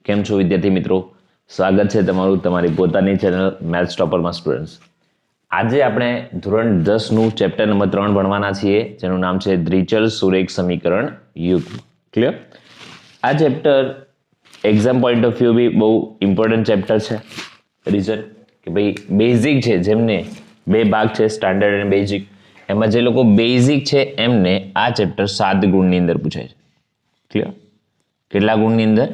કેમ છો વિદ્યાર્થી મિત્રો? સ્વાગત છે તમારું તમારી પોતાની ચેનલ મેથ્સ ટોપરમાં સ્ટુડન્ટ્સ. આજે આપણે ધોરણ 10 નું ચેપ્ટર નંબર 3 ભણવાના છીએ, જેનું નામ છે દ્વિચલ સુરેખ સમીકરણ યુગ્મ. ક્લિયર? આ chapter exam point of view બી બહુ ઇમ્પોર્ટન્ટ ચેપ્ટર છે. રીઝન કે ભાઈ બેઝિક છે, જેમને બે ભાગ છે, સ્ટાન્ડર્ડ અને બેઝિક. એમાં જે લોકો બેઝિક છે એમને આ ચેપ્ટર 7 ગુણની અંદર પૂછાય છે. ક્લિયર? કેટલા ગુણની અંદર?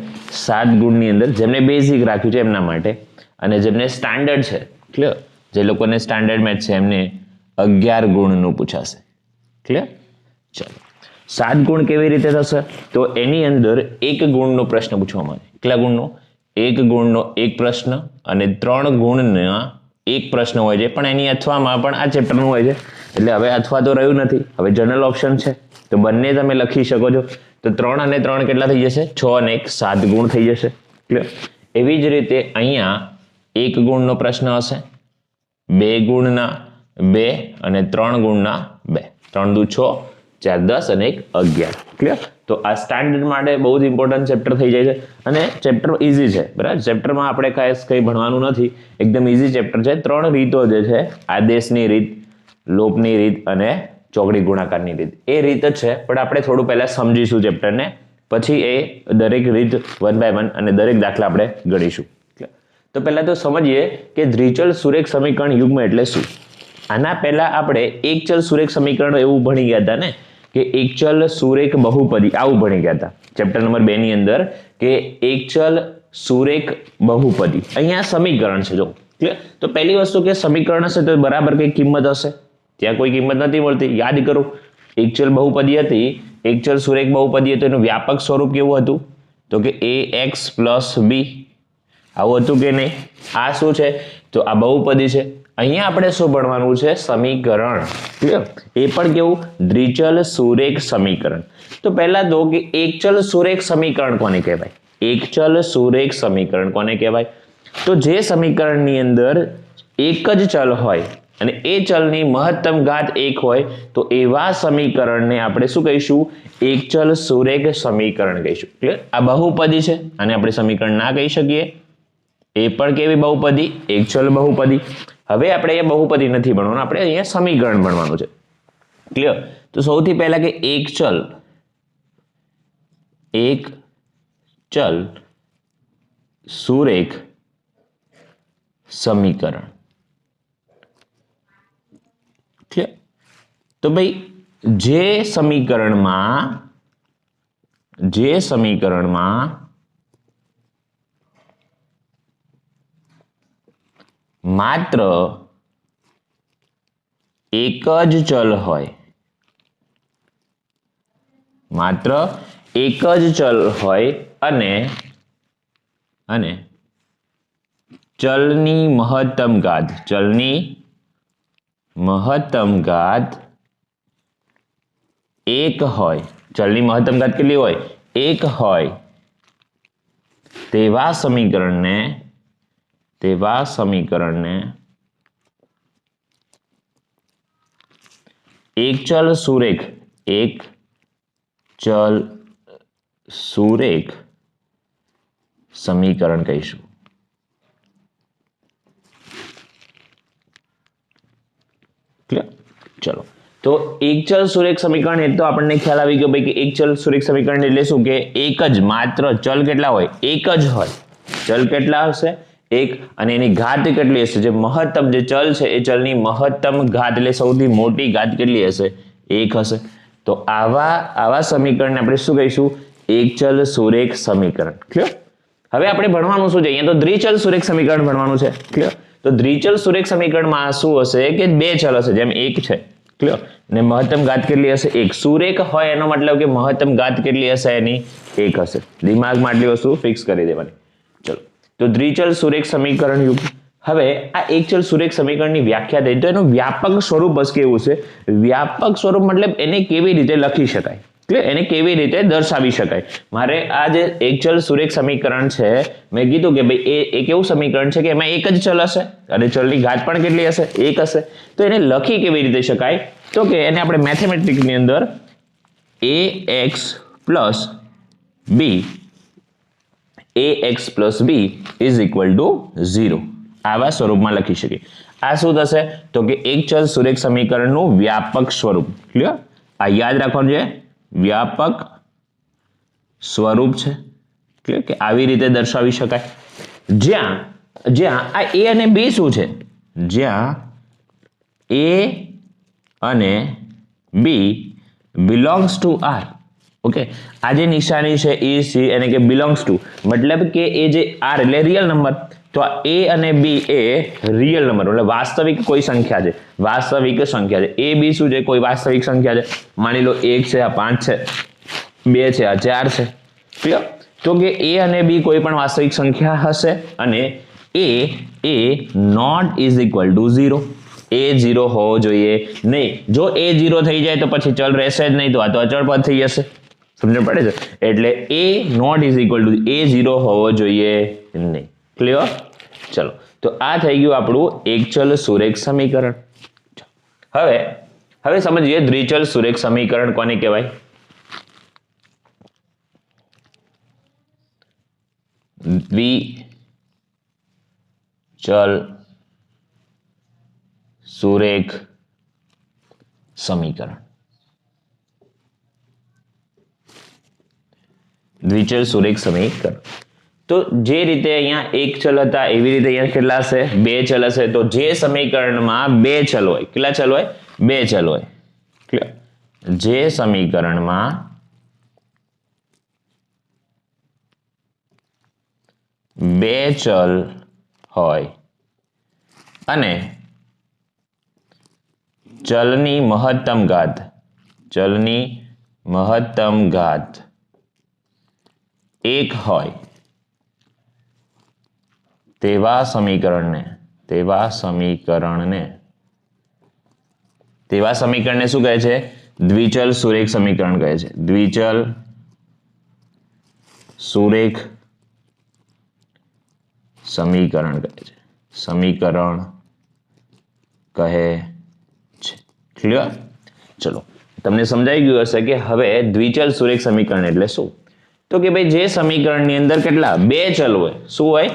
7 ગુણની અંદર. જેમને બેઝિક રાખ્યું છે એમના માટે, અને જેમને સ્ટાન્ડર્ડ છે, ક્લિયર, જે લોકોને સ્ટાન્ડર્ડ મેથ છે એમને 11 ગુણનું પૂછાશે. ક્લિયર? ચલો, 7 ગુણ કેવી રીતે થશે? તો એની અંદર 1 ગુણનો પ્રશ્ન પૂછવામાં આવે. કેટલા ગુણનો? 1 ગુણનો એક પ્રશ્ન, અને 3 ગુણના એક પ્રશ્ન હોય છે, પણ એની અથવામાં પણ આ ચેપ્ટરનું હોય છે. એટલે હવે અથવા તો રહ્યું નથી, હવે જનરલ ઓપ્શન છે, તો બંને તમે લખી શકો છો. તો 3 અને 3 કેટલા થઈ જશે? 6 અને 1 7 ગુણ થઈ જશે. ક્લિયર? એવી જ રીતે અહીંયા 1 ગુણનો પ્રશ્ન હશે, 2 ગુણના 2 અને 3 ગુણના 2. 3 દુ 6, 4 10 અને 1 11. ક્લિયર? તો આ સ્ટાન્ડર્ડ માટે બહુ જ ઇમ્પોર્ટન્ટ ચેપ્ટર થઈ જાય છે, અને ચેપ્ટર ઇઝી છે. બરાબર? ચેપ્ટરમાં આપણે ખાસ કંઈ ભણવાનું નથી, એકદમ ઇઝી ચેપ્ટર છે. 3 રીતો જે છે, આદેશની રીત, લોપની રીત અને ચોકડી ગુણાકારની રીત, એ રીત જ છે. પણ આપણે થોડું પહેલા સમજીશું ચેપ્ટરને, પછી એ દરેક રીત 1 બાય 1 અને દરેક દાખલા આપણે ગણીશું. તો પહેલા તો સમજીએ કે દ્વિચલ સુરેખ સમીકરણ યુગ્મ એટલે શું. આના પહેલા આપણે એક ચલ સુરેખ સમીકરણ એવું ભણી ગયા હતા ને, કે એક ચલ સુરેખ બહુપદી, આવું ભણી ગયા હતા ચેપ્ટર નંબર 2 ની અંદર, કે એક ચલ સુરેખ બહુપદી. અહીંયા સમીકરણ છે, જો. ક્લિયર? તો પહેલી વસ્તુ કે સમીકરણ હશે તો બરાબર કઈ કિંમત હશે. ત્યાં કોઈ કિંમત નથી મળતી. યાદ કરો, એક ચલ બહુપદી હતી, એક ચલ સુરેખ બહુપદી હતું, એનું વ્યાપક સ્વરૂપ કેવું હતું? તો કે ax + b. આવું હતું કે નહીં? આ શું છે? તો આ બહુપદી છે. અહીંયા આપણે શું ભણવાનું છે? સમીકરણ. ક્લિયર? એ પણ કેવું? દ્વિચલ સુરેખ સમીકરણ. તો પહેલા તો કે એક ચલ સુરેખ સમીકરણ કોને કહેવાય? એક ચલ સુરેખ સમીકરણ કોને કહેવાય? તો જે સમીકરણની અંદર એક જ ચલ હોય અને એ ચલની મહત્તમ ઘાત 1 હોય, તો એવા સમીકરણને આપણે શું કહીશું? એક ચલ સુરેખ સમીકરણ કહીશું. ક્લિયર? આ બહુપદી છે, અને આપણે સમીકરણ ના કહી શકીએ. એ પણ કેવી બહુપદી? એક ચલ બહુપદી. હવે આપણે અહીંયા બહુપદી નથી ભણવાનું, આપણે અહીંયા સમીકરણ ભણવાનું છે. ક્લિયર? તો સૌથી પહેલા કે એક ચલ સુરેખ સમીકરણ. ક્લિયર? તો ભાઈ જે સમીકરણમાં માત્ર એક જ ચલ હોય, માત્ર એક જ ચલ હોય, અને ચલની મહત્તમ ઘાત 1 હોય. ચલની મહત્તમ ઘાત કેટલી હોય? 1 હોય. તેવા સમીકરણને એક ચલ સુરેખ સમીકરણ કહીશું. ક્લિયર? ચલો, તો એક ચલ સુરેખ સમીકરણ એ તો આપણને ખ્યાલ આવી ગયો ભાઈ, કે એક ચલ સુરેખ સમીકરણ એટલે શું? કે એક જ, માત્ર ચલ કેટલા હોય? એક જ હોય. ચલ કેટલા હશે? 1, અને એની ઘાત કેટલી હશે? જે મહત્તમ જે ચલ છે એ ચલની મહત્તમ ઘાત, એટલે સૌથી મોટી ઘાત કેટલી હશે? 1 હશે. તો આવા સમીકરણને આપણે શું કહીશું? એક ચલ સુરેખ સમીકરણ. ક્લિયર? હવે આપણે ભણવાનું શું છે? અહીંયા તો દ્વિચલ સુરેખ સમીકરણ ભણવાનું છે. ક્લિયર? તો દ્વિચલ સુરેખ સમીકરણમાં શું હશે? કે 2 ચલ હશે, જેમ 1 છે. ક્લિયર? ને મહત્તમ ઘાત કેટલી હશે? 1. સુરેખ હોય એનો મતલબ કે મહત્તમ ઘાત કેટલી હશે? એની 1 હશે. દિમાગમાં આટલી વસ્તુ ફિક્સ કરી દેવાની. ચલો, તો દ્વિચલ સુરેખ સમીકરણ યુગ્મ. હવે આ એક ચલ સુરેખ સમીકરણની વ્યાખ્યા થઈ, તો એનું વ્યાપક સ્વરૂપ બસ કેવું છે? વ્યાપક સ્વરૂપ મતલબ એને કેવી રીતે લખી શકાય? ક્લિયર? એને કેવી રીતે દર્શાવી શકાય? મારે આ જે એક ચલ સુરેખ સમીકરણ છે, મેં કીધું કે ભાઈ એ કેવું સમીકરણ છે કે એમાં એક જ ચલ હશે, અને ચલની ઘાત પણ કેટલી હશે? 1 હશે. તો એને લખી કેવી રીતે શકાય? તો કે એને આપણે મેથેમેટિક્સની અંદર ax + b ax plus B is equal to 0 આવા સ્વરૂપમાં લખી શકીએ. આ શું થશે તો કે એક ચલ સુરેખ સમીકરણનું વ્યાપક સ્વરૂપ. ક્લિયર? આ યાદ રાખવાનું છે, વ્યાપક સ્વરૂપ છે. ક્લિયર? કે આવી રીતે દર્શાવી શકાય. જ્યાં આ a અને b શું છે? જ્યાં a અને b belongs to r. Okay, આ જે નિશાની છે e c અને કે belongs to મતલબ કે એ જે r એટલે રિયલ નંબર, તો આ a અને b એ રિયલ નંબર એટલે વાસ્તવિક કોઈ સંખ્યા છે, વાસ્તવિક સંખ્યા છે. a b શું છે? કોઈ વાસ્તવિક સંખ્યા છે. માની લો 1 છે, આ 5 છે, 2 છે, આ 4 છે. ક્લિયર? તો કે a અને b કોઈ પણ વાસ્તવિક સંખ્યા હશે અને a not is equal to 0. a 0 હોવો જોઈએ નહીં. જો a 0 થઈ જાય તો પછી ચલ રહેશે જ નહીં, તો આ તો અચળ પદ થઈ જશે. સમજણ પડે છે? એટલે a not is equal to a 0 હોવો જોઈએ નહીં. ક્લિયર? ચલો, તો આ થઈ ગયું આપણું એક ચલ સુરેખ સમીકરણ. હવે સમજીએ દ્વિચલ સુરેખ સમીકરણ કોને કહેવાય? દ્વિચલ સુરેખ સમીકરણ. દ્વિચલ સુરેખ સમીકરણ તો જે રીતે અહીંયા એક ચલ હતા એવી રીતે અહીંયા કેટલા હશે? બે ચલ હશે. તો જે સમીકરણમાં બે ચલ હોય, કેટલા ચલ હોય? બે ચલ હોય. ક્લિયર? જે સમીકરણમાં બે ચલ હોય અને ચલની મહત્તમ ઘાત એક હોય તેવા સમીકરણને શું કહે છે? દ્વિચલ સુરેખ સમીકરણ કહે છે. દ્વિચલ સુરેખ સમીકરણ કહે છે. સમીકરણ કહે છે. ક્લિયર? ચલો, તમને સમજાઈ ગયું હશે કે હવે દ્વિચલ સુરેખ સમીકરણ એટલે શું? તો કે ભાઈ જે સમીકરણની અંદર કેટલા? બે ચલ હોય. શું હોય?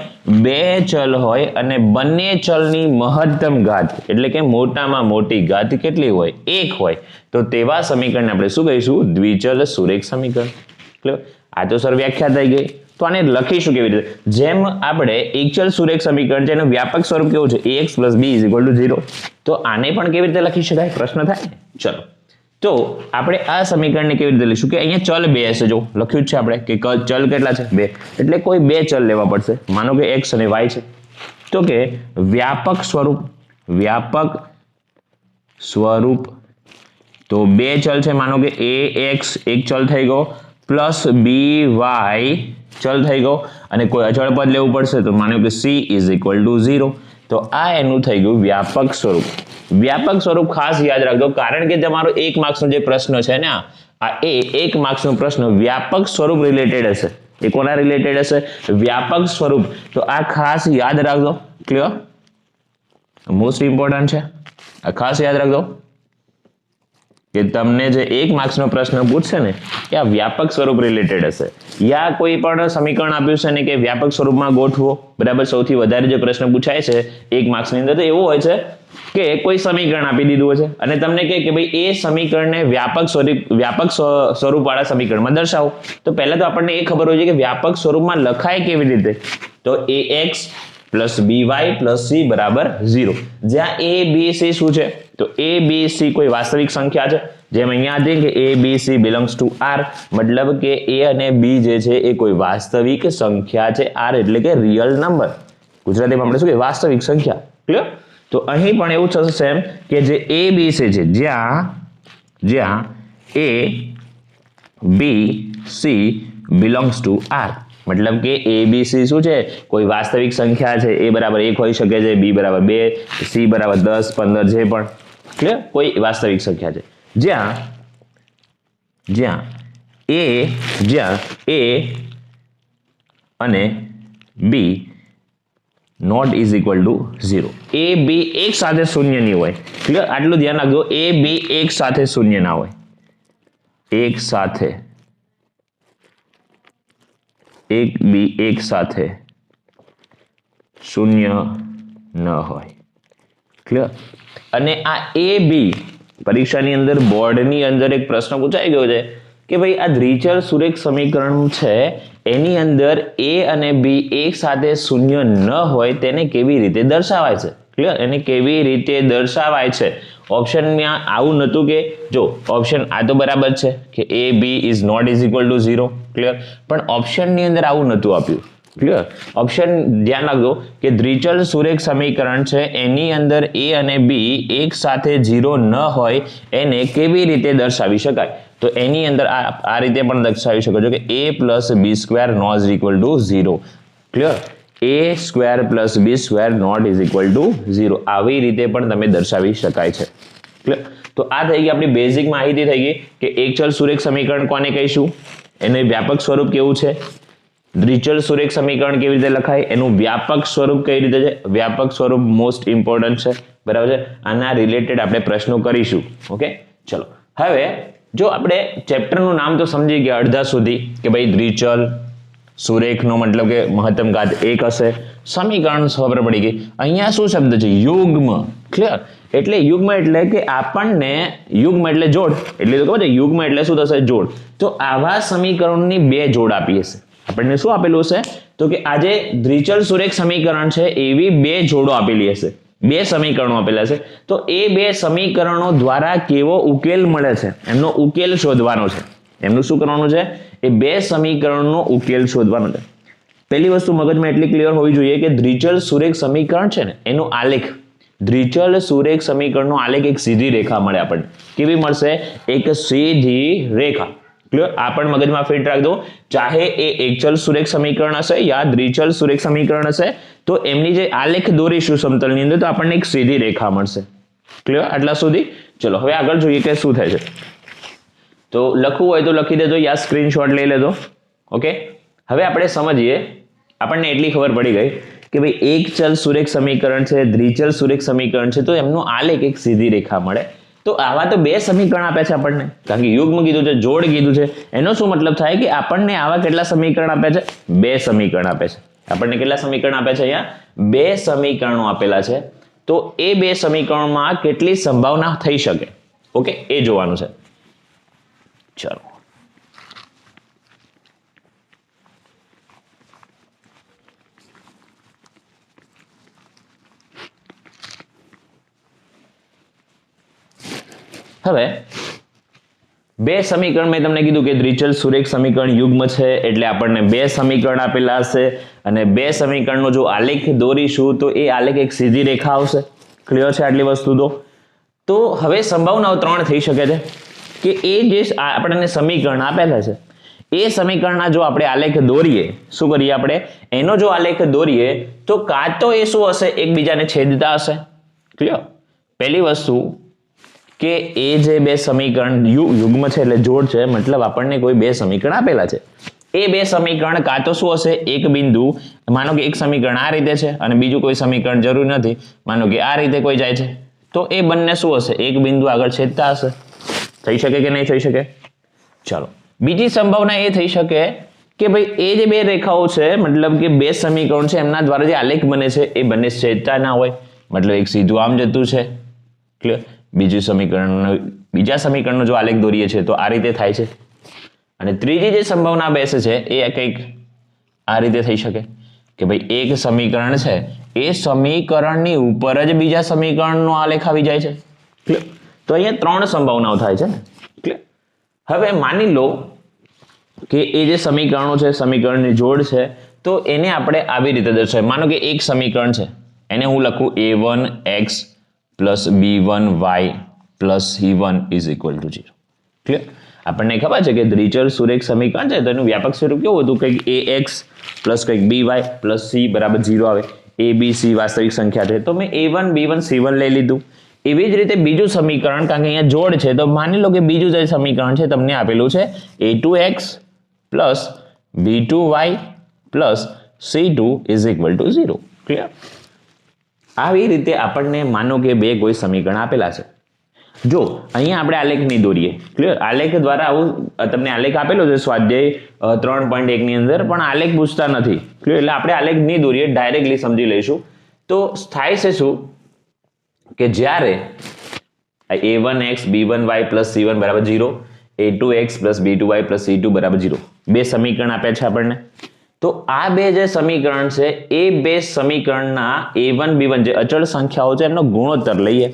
બે ચલ હોય અને બંને ચલની મહત્તમ ઘાત એટલે કે મોટામાં મોટી ઘાત કેટલી હોય? એક હોય. તો તેવા સમીકરણને આપણે શું કહીશું? દ્વિચલ સુરેખ સમીકરણ. ક્લિયર? આ તો સર વ્યાખ્યા થઈ ગઈ. તો આને લખીશું કેવી રીતે? જેમ આપણે એકચલ સુરેખ સમીકરણ છે એનું વ્યાપક સ્વરૂપ કેવું છે? ax + b = 0. તો આને પણ કેવી રીતે લખી શકાય? પ્રશ્ન થાય. ચલો, તો આપણે આ સમીકરણને કેવી રીતે લઈશું? કે અહીંયા ચલ બે હશે. જો લખ્યું છે આપણે કે ચલ કેટલા છે? બે. એટલે કોઈ બે ચલ લેવા પડશે. માનો કે x અને y છે. તો કે વ્યાપક સ્વરૂપ તો બે ચલ છે. માનો કે ax એક ચલ થઈ ગયો પ્લસ by ચલ થઈ ગયો અને કોઈ અચળ પદ લેવું પડશે. તો માનો કે c = 0. તો આ એનું થઈ ગયું વ્યાપક સ્વરૂપ. વ્યાપક સ્વરૂપ ખાસ યાદ રાખજો, કારણ કે તમારો 1 માર્ક્સનો જે પ્રશ્ન છે ને આ 1 માર્ક્સનો પ્રશ્ન વ્યાપક સ્વરૂપ રિલેટેડ હશે. એ કોના રિલેટેડ હશે? વ્યાપક સ્વરૂપ. તો આ ખાસ યાદ રાખજો. ક્લિયર? મોસ્ટ ઇમ્પોર્ટન્ટ છે. આ ખાસ યાદ રાખજો કે તમને જે 1 માર્ક્સનો પ્રશ્ન પૂછશે ને એ આ વ્યાપક સ્વરૂપ રિલેટેડ હશે. યા કોઈ પણ સમીકરણ આપ્યું છે ને કે વ્યાપક સ્વરૂપમાં ગોઠવો, બરાબર? સૌથી વધારે જે પ્રશ્ન પૂછાય છે 1 માર્ક્સની અંદર તો એવું હોય છે કે કોઈ સમીકરણ આપી દીધું છે અને તમને કહે કે ભાઈ એ સમીકરણને વ્યાપક સ્વરૂપ વાળા સમીકરણમાં દર્શાવો. તો પહેલા તો આપણને એ ખબર હોય છે કે વ્યાપક સ્વરૂપમાં લખાય કેવી રીતે? તો ax + by + c = 0. જ્યાં a b c શું છે? તો a b c કોઈ વાસ્તવિક સંખ્યા છે. જેમ અહીંયા હતી કે a b c belongs to r, મતલબ કે a અને b જે છે એ કોઈ વાસ્તવિક સંખ્યા છે. r એટલે કે રિયલ નંબર. ગુજરાતીમાં આપણે શું કે વાસ્તવિક સંખ્યા. ક્લિયર? તો અહીં પણ એવું થશે સેમ કે જે a b c છે, જ્યાં a b c belongs to r, મતલબ કે a b c શું છે? કોઈ વાસ્તવિક સંખ્યા છે. a = 1 હોઈ શકે છે, b = 2, c = 10, 15 જે પણ. ક્લિયર? કોઈ વાસ્તવિક સંખ્યા છે જ્યાં a અને b not is equal to 0. a b એક સાથે શૂન્ય નહીં હોય. ક્લિયર? આટલું ધ્યાન રાખજો. a b એક સાથે શૂન્ય ના હોય. એક સાથે એક બી એક સાથે શૂન્ય ન હોય. ક્લિયર? અને આ એ બી પરીક્ષાની અંદર બોર્ડની અંદર એક પ્રશ્ન પૂછાઈ ગયો છે કે ભાઈ આ દ્વિચલ સુરેખ સમીકરણ છે એની અંદર એ અને બી એક સાથે શૂન્ય ન હોય તેને કેવી રીતે દર્શાવાય છે. ક્લિયર? એને કેવી રીતે દર્શાવાય છે? ઓપ્શનમાં આવું નહોતું કે જો ઓપ્શન આ તો બરાબર છે કે A B is not is equal to 0. Clear? પણ ઓપ્શનની અંદર આવું નહોતું આપ્યું. ક્લિયર? ઓપ્શન ધ્યાન રાખજો કે દ્વિચલ સુરેખ સમીકરણ છે એની અંદર એ અને બી એક સાથે 0 ન હોય એને કેવી રીતે દર્શાવી શકાય? તો એની અંદર આ રીતે પણ દર્શાવી શકો છો કે a plus B square not is equal to 0. Clear? a square plus B square not is equal to 0. આવી રીતે પણ તમે દર્શાવી શકાય છે. ક્લિયર? તો આ થઈ ગઈ આપણી બેઝિક માહિતી થઈ ગઈ કે એકચલ સુરેખ સમીકરણ કોને કહીશું, એનું વ્યાપક સ્વરૂપ કેવું છે, દ્વિચલ સુરેખ સમીકરણ કેવી રીતે લખાય, એનું વ્યાપક સ્વરૂપ કઈ રીતે છે. વ્યાપક સ્વરૂપ મોસ્ટ ઇમ્પોર્ટન્ટ છે. બરાબર છે? આના રિલેટેડ આપણે પ્રશ્નો કરીશું. ઓકે, ચલો હવે જો આપણે ચેપ્ટરનું નામ તો સમજી ગયા અડધા સુધી કે ભાઈ દ્વિચલ સુરેખનો મતલબ કે મહત્તમ ઘાત 1 હશે. સમીકરણ ખબર પડી ગઈ. અહીંયા શું શબ્દ છે? યુગ્મ. ક્લિયર? એટલે યુગ્મ એટલે કે આપણને યુગ્મ એટલે જોડ, એટલે તો ખબર છે યુગ્મ એટલે શું થશે? જોડ. તો આવા સમીકરણોની બે જોડ આપી હશે. આપણને શું આપેલું છે? તો કે આજે દ્વિચલ સુરેખ સમીકરણ છે એવી બે જોડો આપેલી હશે, બે સમીકરણો આપેલા છે. તો એ બે સમીકરણો દ્વારા કેવો ઉકેલ મળે છે એમનો ઉકેલ શોધવાનો છે. એમનું શું કરવાનું છે? એ બે સમીકરણનો ઉકેલ શોધવાનો છે. પહેલી વસ્તુ મગજમાં એટલી ક્લિયર હોવી જોઈએ કે દ્વિચલ સુરેખ સમીકરણ છે ને એનો આલેખ, દ્વિચલ સુરેખ સમીકરણનો આલેખ એક સીધી રેખા મળે આપણને. કેવી મળશે? એક સીધી રેખા. ક્લિયર? આ પણ મગજમાં ફિટ રાખજો. ચાહે એ એકચલ સુરેખ સમીકરણ હશે યા દ્વિચલ સુરેખ સમીકરણ હશે તો એમની જે આલેખ દોરીશું સમતલની અંદર તો આપણને એક સીધી રેખા મળશે. ક્લિયર? આટલા સુધી. ચલો હવે આગળ જોઈએ કે શું થાય છે. તો લખવું હોય તો લખી દેજો યા સ્ક્રીનશોટ લઈ લેજો. ઓકે, હવે આપણે સમજીએ. આપણને એટલી ખબર પડી ગઈ કે ભાઈ એકચલ સુરેખ સમીકરણ છે, દ્વિચલ સુરેખ સમીકરણ છે તો એમનો આલેખ એક સીધી રેખા મળે. તો આવા તો બે સમીકરણ આપે છે આપણને, કારણ કે યુગ્મ કીધું છે, જોડ કીધું છે. એનો શું મતલબ થાય કે આપણને આવા કેટલા સમીકરણ આપે છે? બે સમીકરણ આપે છે. આપણને કેટલા સમીકરણ આપે છે? અહીંયા બે સમીકરણો આપેલા છે. તો એ બે સમીકરણોમાં કેટલી સંભાવના થઈ શકે, ઓકે, એ જોવાનું છે. ચલો હવે બે સમીકરણ મેં તમને કીધું કે દ્વિચલ સુરેખ સમીકરણ યુગ્મ છે એટલે આપણને બે સમીકરણ આપેલા હશે અને બે સમીકરણનો જો આલેખ દોરીશું તો એ આલેખ એક સીધી રેખા આવશે. ક્લિયર છે આટલી વસ્તુ? તો હવે સંભાવનાઓ ત્રણ થઈ શકે છે કે એ જે આપણને સમીકરણ આપેલા છે એ સમીકરણના જો આપણે આલેખ દોરીએ, શું કરીએ આપણે? એનો જો આલેખ દોરીએ તો કાં તો એ શું હશે? એકબીજાને છેદતા હશે. ક્લિયર? પહેલી વસ્તુ કે એ જે બે સમીકરણ યુગ્મ છે એટલે જોડ છે, મતલબ આપણને કોઈ બે સમીકરણ આપેલા છે. એ બે સમીકરણ કાં તો શું હશે? એક બિંદુ, માનો કે એક સમીકરણ આ રીતે છે અને બીજું કોઈ સમીકરણ જરૂર નથી, માનો કે આ રીતે કોઈ જાય છે, તો એ બંને શું હશે? એક બિંદુ આગળ છેદતા હશે. થઈ શકે કે નહીં થઈ શકે? ચાલો, બીજી સંભાવના એ થઈ શકે કે ભાઈ એ જે બે રેખાઓ છે, મતલબ કે બે સમીકરણ છે એમના દ્વારા જે આલેખ બને છે એ બંને છેદતા ના હોય, મતલબ એક સીધું આમ જતું છે. ક્લિયર? બીજા સમીકરણનો જો આલેખ દોરીએ છે તો આ રીતે થાય છે. અને ત્રીજી જે સંભાવના બેસે છે એ કંઈક આ રીતે થઈ શકે કે ભાઈ એક સમીકરણ છે એ સમીકરણની ઉપર જ બીજા સમીકરણનો આલેખ આવી જાય છે. ક્લિયર? તો અહીંયા ત્રણ સંભાવનાઓ થાય છે ને. ક્લિયર? હવે માની લો કે એ જે સમીકરણો છે, સમીકરણની જોડ છે, તો એને આપણે આવી રીતે દર્શાવીએ. માનો કે એક સમીકરણ છે, એને હું લખું a1x plus b1y plus c1 is equal to 0. Clear? આપણને ખબર છે કે દ્વિચલ સુરેખ સમીકરણ છે તો એનું વ્યાપક સ્વરૂપ કેવું હતું? કંઈક ax પ્લસ કંઈક by પ્લસ c બરાબર 0 આવે. a b c વાસ્તવિક સંખ્યા છે તો મેં a1 b1 c1 લઈ લીધું. એવી જ રીતે બીજું સમીકરણ, કારણ કે અહીંયા જોડ છે તો માની લો કે બીજું જે સમીકરણ છે તમને આપેલું છે a2x plus b2y plus c2 is equal to 0. Clear? આવી રીતે આપણને માનો કે બે કોઈ સમીકરણ આપેલા છે. જો અહીંયા આપણે આલેખ નહીં દોરીએ, ક્લિયર? આલેખ દ્વારા આવું તમને આલેખ આપેલો છે સ્વાધ્યાય 3.1 ની અંદર, પણ આલેખ પૂછતા નથી, ક્લિયર? એટલે આપણે આલેખ નહીં દોરીએ, ડાયરેક્ટલી સમજી લઈશું. તો થાય છે શું કે જ્યારે a1x b1y plus c1 બરાબર 0, a2x plus b2y plus c2 બરાબર 0 બે સમીકરણ આપ્યા છે આપણને. તો આ બે જે સમીકરણ છે એ બે સમીકરણના a1 b1 જે અચળ સંખ્યાઓ છે એમનો ગુણોત્તર લઈએ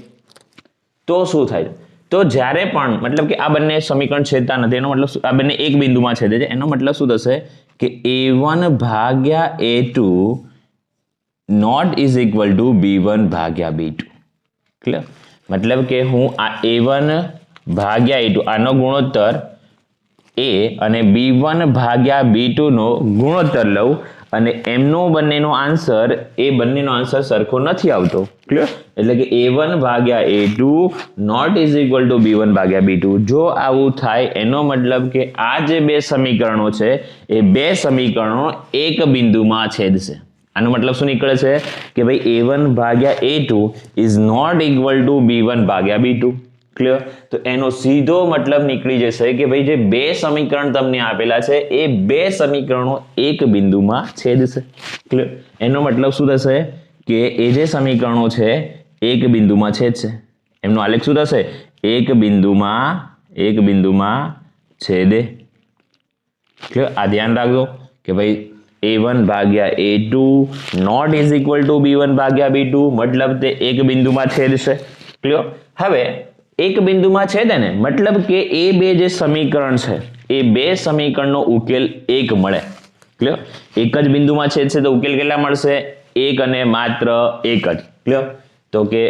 તો શું થાય? તો જ્યારે પણ મતલબ કે આ બંને સમીકરણ છેદતા નથી, એનો મતલબ આ બંને એક બિંદુમાં છેદે છે, એનો મતલબ શું થશે કે a1 ભાગ્યા a2 not is equal two b1 ભાગ્યા b2. ક્લિયર? મતલબ કે હું આ a1 ભાગ્યા a2 આનો ગુણોત્તર a અને b1 ભાગ્યા b2 નો ગુણોત્તર લઉં અને એમનો બંનેનો આન્સર એ બંનેનો આન્સર સરખો નથી આવતો. ક્લિયર? એટલે કે a1 ભાગ્યા a2 not is equal two b1 ભાગ્યા b2. જો આવું થાય એનો મતલબ કે આ જે બે સમીકરણો છે એ બે સમીકરણો એક બિંદુમાં છેદશે. આનો મતલબ શું નીકળે છે કે ભાઈ a1 ભાગ્યા a2 is not equal to b1 ભાગ્યા b2. ક્લિયર? તો એનો સીધો મતલબ નીકળી જશે કે ભાઈ જે બે સમીકરણ તમને આપેલા છે એ બે સમીકરણો એક બિંદુમાં છેદશે. ક્લિયર? એનો મતલબ શું થશે કે એ જે સમીકરણો છે એક બિંદુમાં છેદશે. એમનો આલેખ શું થશે? એક બિંદુમાં છેદે. ક્લિયર? આ ધ્યાન રાખજો કે ભાઈ a1 ભાગ્યા a2 not is equal two b1 ભાગ્યા b2 મતલબ તે એક બિંદુમાં છેદશે. ક્લિયર? હવે એક બિંદુમાં છેદે ને મતલબ કે એ બે જે સમીકરણ છે એ બે સમીકરણનો ઉકેલ એક મળે. ક્લિયર? એક જ બિંદુમાં છેદશે તો ઉકેલ કેટલા મળશે? એક અને માત્ર એક જ. ક્લિયર? તો કે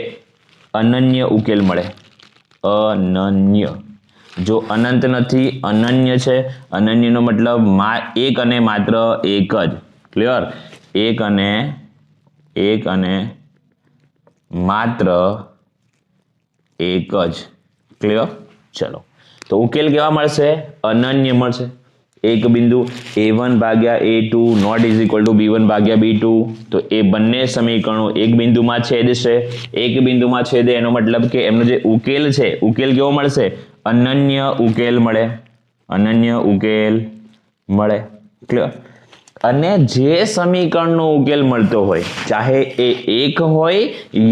અનન્ય ઉકેલ મળે. અનન્ય. જો અનંત નથી, અનન્ય છે. અનન્યનો મતલબ એક અને માત્ર એક જ. ક્લિયર? એક અને માત્ર એક જ. ક્લિયર? ચલો, તો ઉકેલ કેવા મળશે? અનન્ય મળશે. એક બિંદુ a1 ભાગ્યા a2 not is equal two b1 ભાગ્યા b2. તો એ બંને સમીકરણો એક બિંદુમાં છેદશે. એક બિંદુમાં છેદે એનો મતલબ કે એમનો જે ઉકેલ છે ઉકેલ કેવો મળશે? અનન્ય ઉકેલ મળે. અનન્ય ઉકેલ મળે. ક્લિયર? અને જે સમીકરણનો ઉકેલ મળતો હોય ચાહે એ એક હોય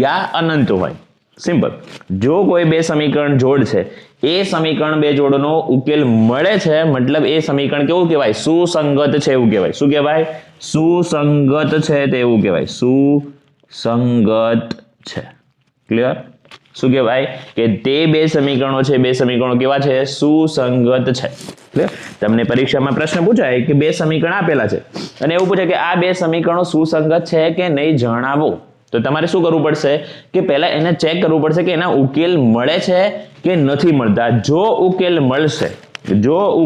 યા અનંત હોય, સિમ્પલ. જો કોઈ બે સમીકરણ જોડ છે એ સમીકરણ બે જોડનો ઉકેલ મળે છે મતલબ એ સમીકરણ કેવું કહેવાય? સુસંગત છે એવું કહેવાય. શું કહેવાય? સુસંગત છે તેવું કહેવાય. સુસંગત છે. ક્લિયર? શું કહેવાય? કે તે બે સમીકરણો છે, બે સમીકરણો કેવા છે? સુસંગત છે. ક્લિયર? તમને પરીક્ષામાં પ્રશ્ન પૂછાય કે બે સમીકરણ આપેલા છે અને એવું પૂછે કે આ બે સમીકરણો સુસંગત છે કે નહીં જણાવો. તો તમારે શું કરવું પડશે કે પહેલા એને ચેક કરવું પડશે કે એના ઉકેલ મળે છે કે નથી મળતા. જો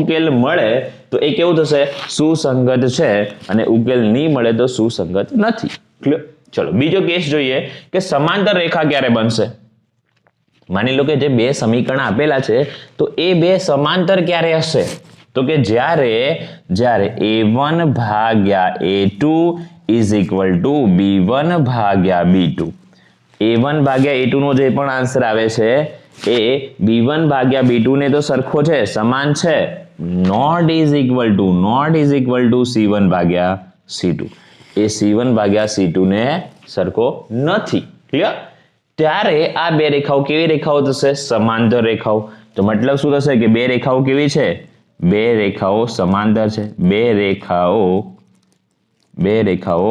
ઉકેલ મળે તો એ કેવું થશે? સુસંગત છે. અને ઉકેલ નહીં મળે તો સુસંગત નથી. ક્લિયર? ચલો બીજો કેસ જોઈએ કે સમાંતર રેખા ક્યારે બનશે. માની લો કે જે બે સમીકરણ આપેલા છે તો એ બે સમાંતર ક્યારે હશે? તો કે જ્યારે a1 ભાગ્યા a2 is equal two b1 ભાગ્યા b2. a1 ભાગ્યા a2 નો જે પણ આન્સર આવે છે એ b1 ભાગ્યા b2 ને તો સરખો છે, સમાન છે. Not is equal two c1 ભાગ્યા c2. એ c1 ભાગ્યા c2 ને સરખો નથી. ક્લિયર? ત્યારે આ બે રેખાઓ કેવી રેખાઓ થશે? સમાંતર રેખાઓ. તો મતલબ શું થશે કે બે રેખાઓ કેવી છે? બે રેખાઓ સમાંતર છે. બે રેખાઓ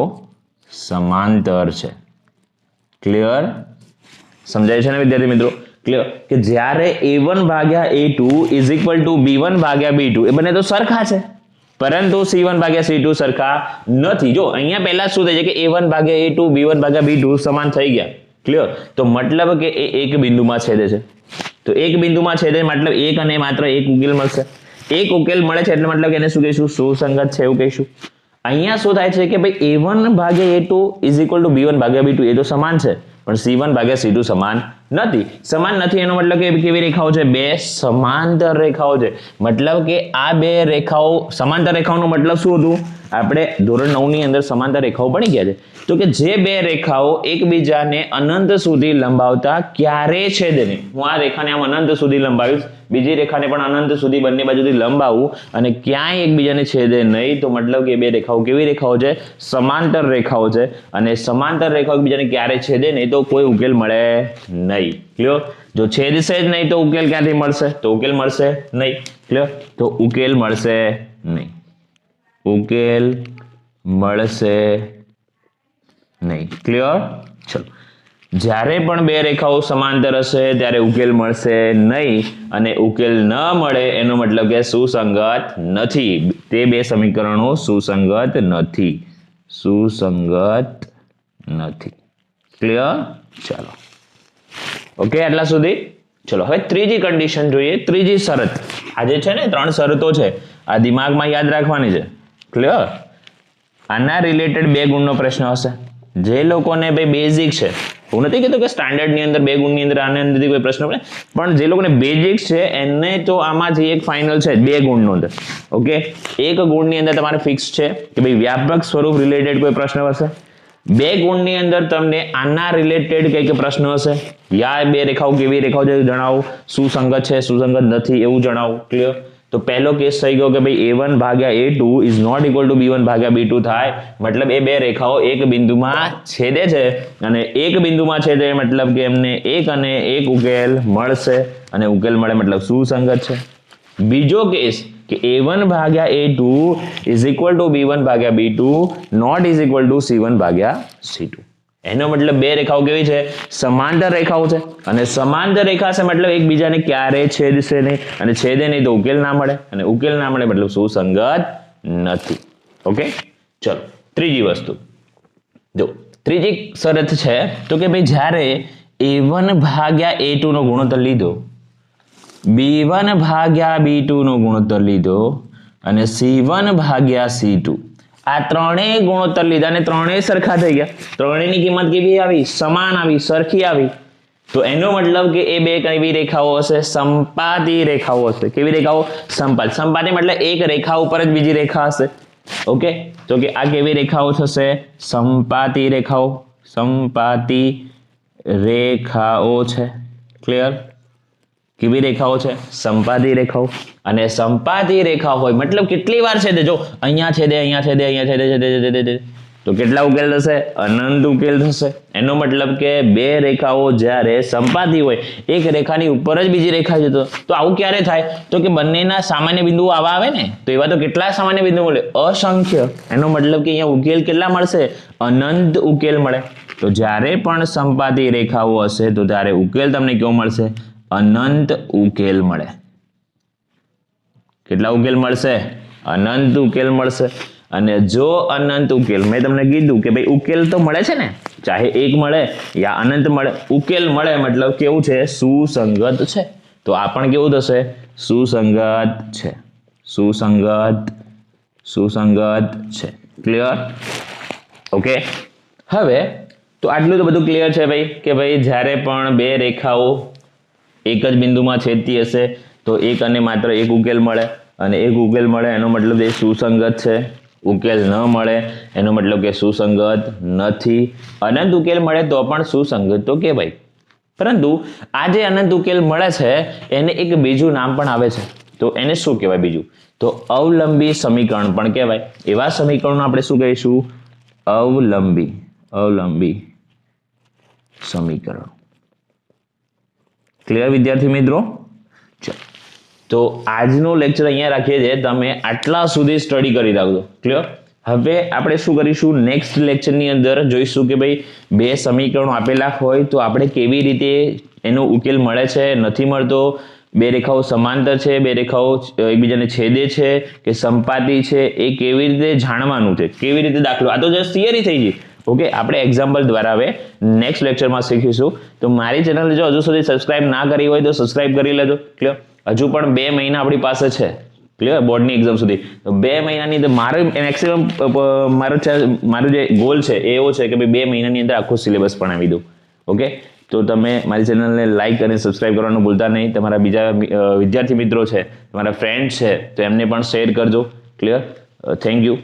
સમાંતર છે. ક્લિયર? સમજાય છે ને વિદ્યાર્થી મિત્રો? ક્લિયર? કે જ્યારે a1 ભાગ્યા a2 is equal two b1 ભાગ્યા b2 એ બંને તો સરખા છે પરંતુ c1 ભાગ્યા c2 સરખા નથી. જો અહીંયા પહેલા શું થાય છે કે a1 ભાગ્યા a2 b1 ભાગ્યા b2 સમાન થઈ ગયા. ક્લિયર? તો મતલબ કે એ એક બિંદુમાં છેદે છે. તો એક બિંદુમાં છેદે મતલબ એક અને માત્ર એક ઉકેલ મળશે. એક ઉકેલ મળે છે એટલે મતલબ એને શું કહીશું? સુસંગત છે એવું કહીશું. અહીંયા શું થાય છે કે ભાઈ a1 ભાગ્યા a2 is equal two b1 ભાગ્યા b2 એ તો સમાન છે પણ c1 ભાગ્યા c2 સમાન નથી. એનો મતલબ કે કેવી રેખાઓ છે? બે સમાંતર રેખાઓ છે. મતલબ કે આ બે રેખાઓ સમાંતર રેખાઓનો મતલબ શું હતું? આપણે ધોરણ 9 ની અંદર સમાંતર રેખાઓ ભણી ગયા છે. તો કે જે બે રેખાઓ એકબીજાને અનંત સુધી લંબાવતા ક્યારે છેદે નહીં. હું આ રેખાને આમ અનંત સુધી લંબાવીશ, બીજી રેખાને પણ અનંત સુધી બંને બાજુથી લંબાવું અને ક્યાંય એકબીજાને છેદે નહીં, તો મતલબ કે બે રેખાઓ કેવી રેખાઓ છે? સમાંતર રેખાઓ છે. અને સમાંતર રેખાઓ એકબીજાને ક્યારે છેદે નહીં તો કોઈ ઉકેલ મળે નહીં. ક્લિયર? જો છેદશે જ નહીં તો ઉકેલ ક્યાંથી મળશે? તો ઉકેલ મળશે નહીં. ક્લિયર? તો ઉકેલ મળશે નહીં. ઉકેલ મળશે નહીં. ક્લિયર? ચલો, જ્યારે પણ બે રેખાઓ સમાંતર હશે ત્યારે ઉકેલ મળશે નહીં, અને ઉકેલ ન મળે એનો મતલબ કે સુસંગત નથી. તે બે સમીકરણો સુસંગત નથી. સુસંગત નથી. ક્લિયર? ચાલો, ઓકે, આટલા સુધી. ચલો, હવે ત્રીજી કન્ડિશન જોઈએ, ત્રીજી શરત. આ જે છે ને 3 શરતો છે, આ દિમાગમાં યાદ રાખવાની છે. ક્લિયર? આના રિલેટેડ 2 ગુણનો પ્રશ્ન હશે. જે લોકોને ભાઈ બેઝિક છે, હું નથી કહેતો કે સ્ટાન્ડર્ડ ની અંદર 2 ગુણની અંદર આની અંદરથી કોઈ પ્રશ્ન પડે, પણ જે લોકોને બેઝિક છે એને તો આમાંથી એક ફાઇનલ છે 2 ગુણનો અંદર. ઓકે, 1 ગુણની અંદર તમારે ફિક્સ છે કે ભાઈ વ્યાપક સ્વરૂપ રિલેટેડ કોઈ પ્રશ્ન હશે. 2 ગુણની અંદર તમને આના રિલેટેડ કઈ પ્રશ્ન હશે. યા બે રેખાઓ કેવી રેખાઓ છે જણાવો, સુસંગત છે, સુસંગત નથી, એવું જણાવો. ક્લિયર? તો પહેલો કેસ થઈ ગયો કે ભાઈ a1 ભાગ્યા a2 is not equal to b1 ભાગ્યા b2 થાય. મતલબ એ બે રેખાઓ એક બિંદુમાં છેદે છે, અને એક બિંદુમાં છેદે મતલબ કે એમને એક અને એક ઉકેલ મળશે, અને ઉકેલ મળે મતલબ સુસંગત છે. બીજો કેસ કે a1 ભાગ્યા a2 is equal two b1 ભાગ્યા b2 not is equal two c1 ભાગ્યા c2. એનો મતલબ બે રેખાઓ કેવી છે? સમાંતર રેખાઓ છે, અને સમાંતર રેખા છે મતલબ એકબીજાને ક્યારે છેદશે નહીં, અને છેદે નહીં તો ઉકેલ ના મળે, અને ઉકેલ ના મળે મતલબ સુસંગત નથી. ઓકે, ચલો, ત્રીજી વસ્તુ જો, ત્રીજી શરત છે તો કે ભાઈ જ્યારે a1 ભાગ્યા a2 નો ગુણોત્તર લીધો, b1 ભાગ્યા b2 નો ગુણોત્તર લીધો, અને c1 ભાગ્યા c2, આ ત્રણેય ગુણોત્તર લીધા અને ત્રણેય સરખા થઈ ગયા. ત્રણેયની કિંમત કેવી આવી? સમાન આવી, સરખી આવી. તો એનો મતલબ કે એ બે કેવી રેખાઓ હશે? સંપાતી રેખાઓ હશે. કેવી રેખાઓ? સંપાતી. સંપાતી મતલબ એક રેખા ઉપર જ બીજી રેખા હશે. ઓકે, તો કે આ કેવી રેખાઓ થશે? સંપાતી રેખાઓ. સંપાતી રેખાઓ છે. ક્લિયર? કેવી રેખાઓ છે? સંપાતી રેખાઓ. અને સંપાતી રેખા હોય મતલબ કેટલી વાર છેદે? જો અહીંયા છેદે, અહીંયા છેદે, અહીંયા છેદે, તો કેટલા ઉકેલ થશે? અનંત ઉકેલ થશે. એનો મતલબ કે બે રેખાઓ જ્યારે સંપાતી હોય, એક રેખાની ઉપર જ બીજી રેખા છે, તો આવું ક્યારે થાય? તો કે બંનેના સામાન્ય બિંદુઓ આવા આવે ને, તો એવા તો કેટલા સામાન્ય બિંદુઓ મળે? અસંખ્ય. એનો મતલબ કે અહીંયા ઉકેલ કેટલા મળશે? અનંત ઉકેલ મળે. તો જ્યારે પણ સંપાતી રેખાઓ હશે તો ત્યારે ઉકેલ તમને કેવો મળશે? અનંત ઉકેલ મળે. કેટલા ઉકેલ મળશે? અનંત ઉકેલ મળશે. અને જો અનંત ઉકેલ, મેં તમને કીધું કે ભાઈ ઉકેલ તો મળે છે ને, ચાહે એક મળે યા અનંત મળે, ઉકેલ મળે મતલબ કેવું છે? સુસંગત છે. તો આ પણ કેવું થશે? સુસંગત છે. સુસંગત છે. ક્લિયર? ઓકે, હવે તો આટલું તો બધું ક્લિયર છે ભાઈ, કે ભાઈ જ્યારે પણ બે રેખાઓ એક જ બિંદુમાં છેદતી હશે તો એક અને માત્ર એક ઉકેલ મળે, અને એક ઉકેલ મળે એનો મતલબ એ સુસંગત છે. ઉકેલ ન મળે એનો મતલબ કે સુસંગત નથી. અનંત ઉકેલ મળે તો પણ સુસંગત તો કહેવાય. પરંતુ આ જે અનંત ઉકેલ મળે છે એને એક બીજું નામ પણ આવે છે. તો એને શું કહેવાય બીજું? તો અવલંબી સમીકરણ પણ કહેવાય. એવા સમીકરણો આપણે શું કહીશું? અવલંબી સમીકરણ. ક્લિયર વિદ્યાર્થી મિત્રો? ચલો, તો આજનું લેક્ચર અહીંયા રાખીએ છીએ. તમે આટલા સુધી સ્ટડી કરી રાખજો. ક્લિયર? હવે આપણે શું કરીશું? નેક્સ્ટ લેક્ચરની અંદર જોઈશું કે ભાઈ બે સમીકરણો આપેલા હોય તો આપણે કેવી રીતે એનો ઉકેલ મળે છે, નથી મળતો, બે રેખાઓ સમાંતર છે, બે રેખાઓ એકબીજાને છેદે છે કે સંપાતી છે, એ કેવી રીતે જાણવાનું છે, કેવી રીતે દાખલો. આ તો જસ્ટ થિયરી થઈ ગઈ. ઓકે, આપણે એક્ઝામ્પલ દ્વારા હવે નેક્સ્ટ લેક્ચરમાં શીખીશું. તો મારી ચેનલ જો હજુ સુધી સબસ્ક્રાઇબ ના કરી હોય તો સબસ્ક્રાઇબ કરી લેજો. ક્લિયર? હજુ પણ 2 મહિના આપણી પાસે છે. ક્લિયર? બોર્ડની એક્ઝામ સુધી. તો 2 મહિનાની અંદર મેક્સિમમ મારો જે ગોલ છે એ એવો છે કે ભાઈ 2 મહિનાની અંદર આખો સિલેબસ ભણાવી દઉં. ઓકે, તો તમે મારી ચેનલને લાઇક અને સબસ્ક્રાઇબ કરવાનું ભૂલતા નહીં. તમારા બીજા વિદ્યાર્થી મિત્રો છે, તમારા ફ્રેન્ડ છે, તો એમને પણ શેર કરજો. ક્લિયર? Thank you.